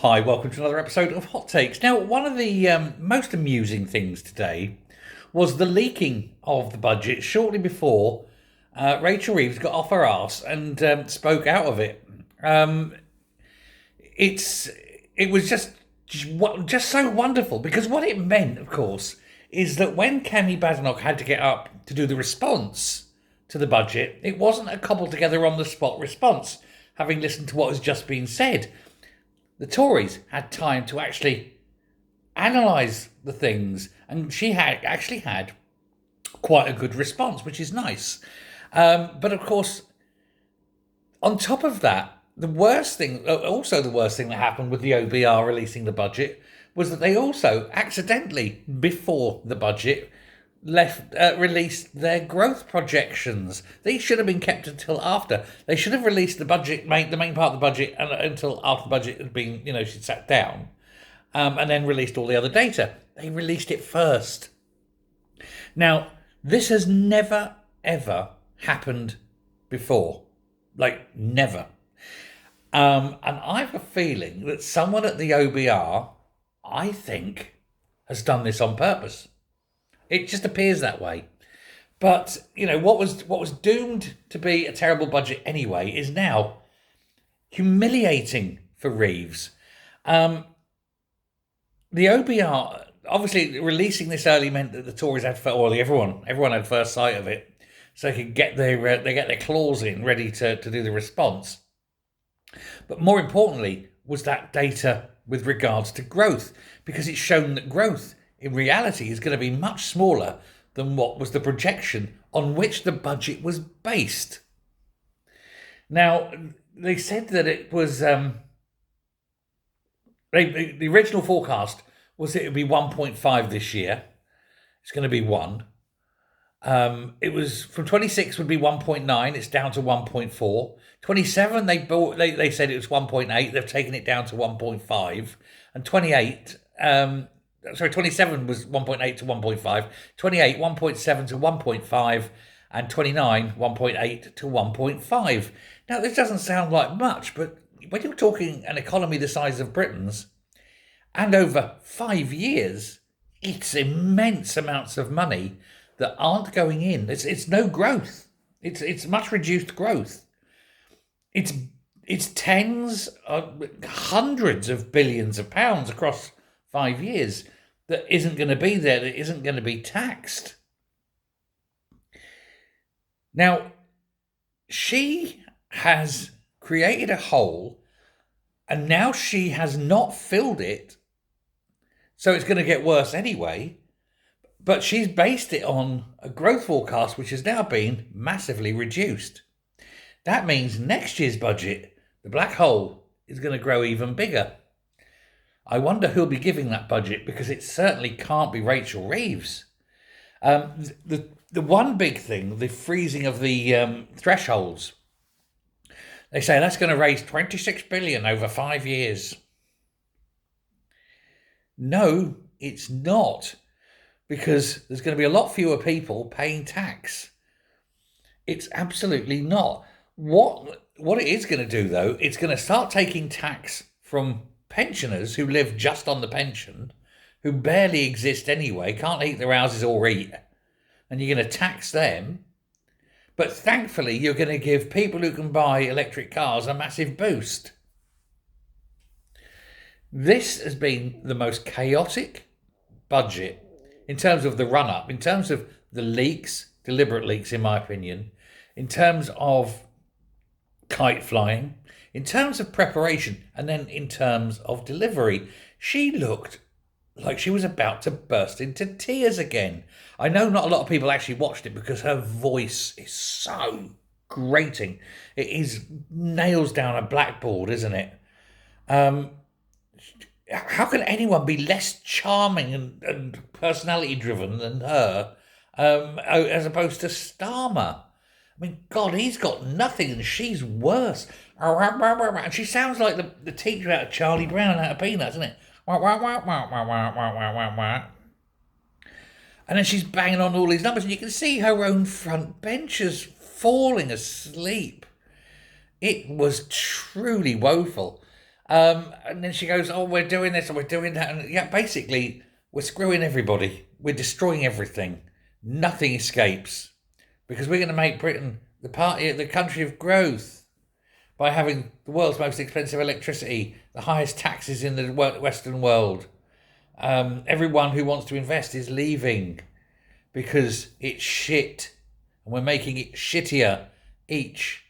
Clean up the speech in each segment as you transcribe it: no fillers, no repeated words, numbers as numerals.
Hi, welcome to another episode of Hot Takes. Now, one of the most amusing things today was the leaking of the budget shortly before Rachel Reeves got off her arse and spoke out of it. It was just so wonderful because what it meant, of course, is that when Kemi Badenoch had to get up to do the response to the budget, it wasn't a cobbled together on the spot response, having listened to what has just been said. The Tories had time to actually analyse the things, and she had actually had quite a good response, which is nice. But of course, on top of that, the worst thing that happened with the OBR releasing the budget was that they also accidentally, before the budget, released their growth projections. These should have been kept until after. They should have released the budget, the main part of the budget, until after the budget had been, she'd sat down, and then released all the other data. They released it first. Now, this has never, ever happened before. Like, never. And I have a feeling that someone at the OBR, I think, has done this on purpose. It just appears that way. But, what was doomed to be a terrible budget anyway is now humiliating for Reeves. The OBR, obviously, releasing this early meant that the Tories had, everyone had first sight of it, so they could get their claws in, ready to do the response. But more importantly, was that data with regards to growth, because it's shown that growth in reality is going to be much smaller than what was the projection on which the budget was based. Now, they said that it was the original forecast was that it would be 1.5 this year. It's going to be 1. It was from 26 would be 1.9. It's down to 1.4. 27 they said it was 1.8. They've taken it down to 1.5. And 28 27 was 1.8 to 1.5, 28, 1.7 to 1.5, and 29, 1.8 to 1.5. Now, this doesn't sound like much, but when you're talking an economy the size of Britain's, and over 5 years, it's immense amounts of money that aren't going in. It's no growth. It's much reduced growth. It's tens of hundreds of billions of pounds across 5 years that isn't going to be there, that isn't going to be taxed. Now, she has created a hole, and now she has not filled it, so it's going to get worse anyway, but she's based it on a growth forecast which has now been massively reduced. That means next year's budget, the black hole, is going to grow even bigger. I wonder who'll be giving that budget, because it certainly can't be Rachel Reeves. The one big thing, the freezing of the thresholds. They say that's going to raise 26 billion over 5 years. No, it's not, because there's going to be a lot fewer people paying tax. It's absolutely not. What it is going to do, though, it's going to start taking tax from pensioners who live just on the pension, who barely exist anyway, can't heat their houses or eat, and you're going to tax them. But thankfully, you're going to give people who can buy electric cars a massive boost. This has been the most chaotic budget in terms of the run-up, in terms of the leaks, deliberate leaks in my opinion, in terms of kite flying, in terms of preparation, and then in terms of delivery. She looked like she was about to burst into tears again. I know not a lot of people actually watched it because her voice is so grating. It is nails down a blackboard, isn't it? How can anyone be less charming and personality driven than her, as opposed to Starmer? I mean, God, he's got nothing and she's worse. And she sounds like the teacher out of Charlie Brown out of Peanuts, isn't it? And then she's banging on all these numbers, and you can see her own front benchers falling asleep. It was truly woeful. And then she goes, oh, we're doing this and we're doing that. And yeah, basically, we're screwing everybody. We're destroying everything. Nothing escapes. Because we're going to make Britain the country of growth by having the world's most expensive electricity, the highest taxes in the Western world. Everyone who wants to invest is leaving because it's shit. And we're making it shittier each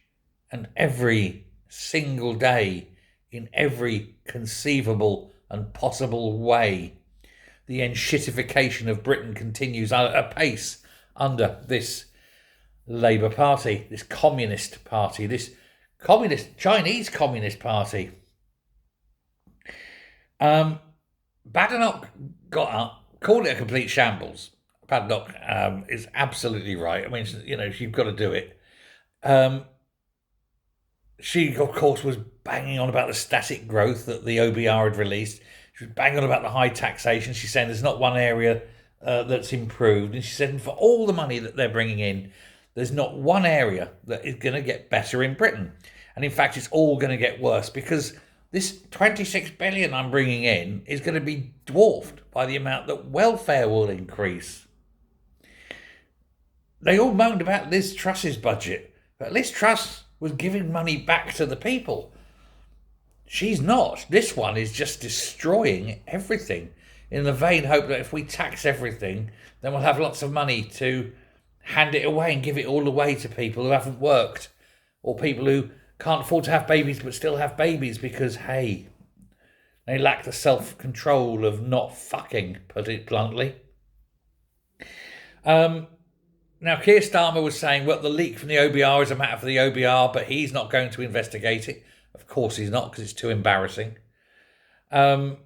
and every single day in every conceivable and possible way. The enshittification of Britain continues apace under this Labour Party, this Communist Party, this Chinese Communist Party. Badenoch got up, called it a complete shambles. Badenoch is absolutely right. I mean, you've got to do it. She, of course, was banging on about the static growth that the OBR had released. She was banging on about the high taxation. She's saying there's not one area that's improved. And she said for all the money that they're bringing in, there's not one area that is going to get better in Britain. And in fact, it's all going to get worse because this 26 billion I'm bringing in is going to be dwarfed by the amount that welfare will increase. They all moaned about Liz Truss's budget, but Liz Truss was giving money back to the people. She's not. This one is just destroying everything in the vain hope that if we tax everything, then we'll have lots of money to hand it away and give it all away to people who haven't worked or people who can't afford to have babies but still have babies because, hey, they lack the self-control of not fucking, put it bluntly. Now, Keir Starmer was saying, well, the leak from the OBR is a matter for the OBR, but he's not going to investigate it. Of course he's not, because it's too embarrassing. And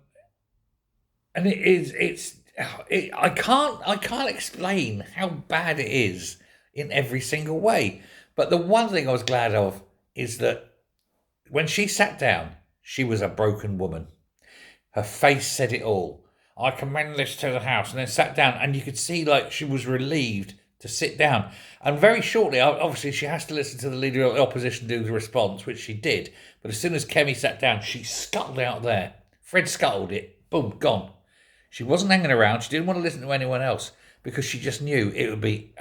I can't explain how bad it is in every single way. But the one thing I was glad of is that when she sat down, she was a broken woman. Her face said it all. I commend this to the House, and then sat down, and you could see like she was relieved to sit down. And very shortly, obviously, she has to listen to the leader of the opposition do the response, which she did. But as soon as Kemi sat down, she scuttled out there. Fred scuttled it. Boom, gone. She wasn't hanging around. She didn't want to listen to anyone else because she just knew it would be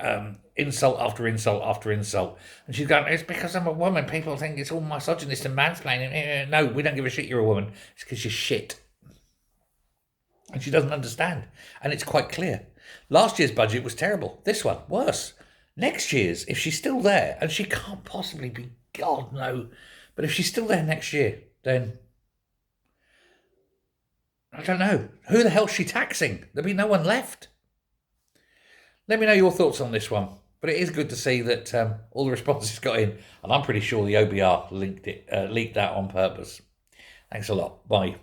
insult after insult after insult. And she's going, it's because I'm a woman. People think it's all misogynist and mansplaining. No, we don't give a shit you're a woman. It's because you're shit. And she doesn't understand. And it's quite clear. Last year's budget was terrible. This one, worse. Next year's, if she's still there, and she can't possibly be, God no, but if she's still there next year, then I don't know. Who the hell's she taxing? There'll be no one left. Let me know your thoughts on this one. But it is good to see that all the responses got in, and I'm pretty sure the OBR leaked that on purpose. Thanks a lot. Bye.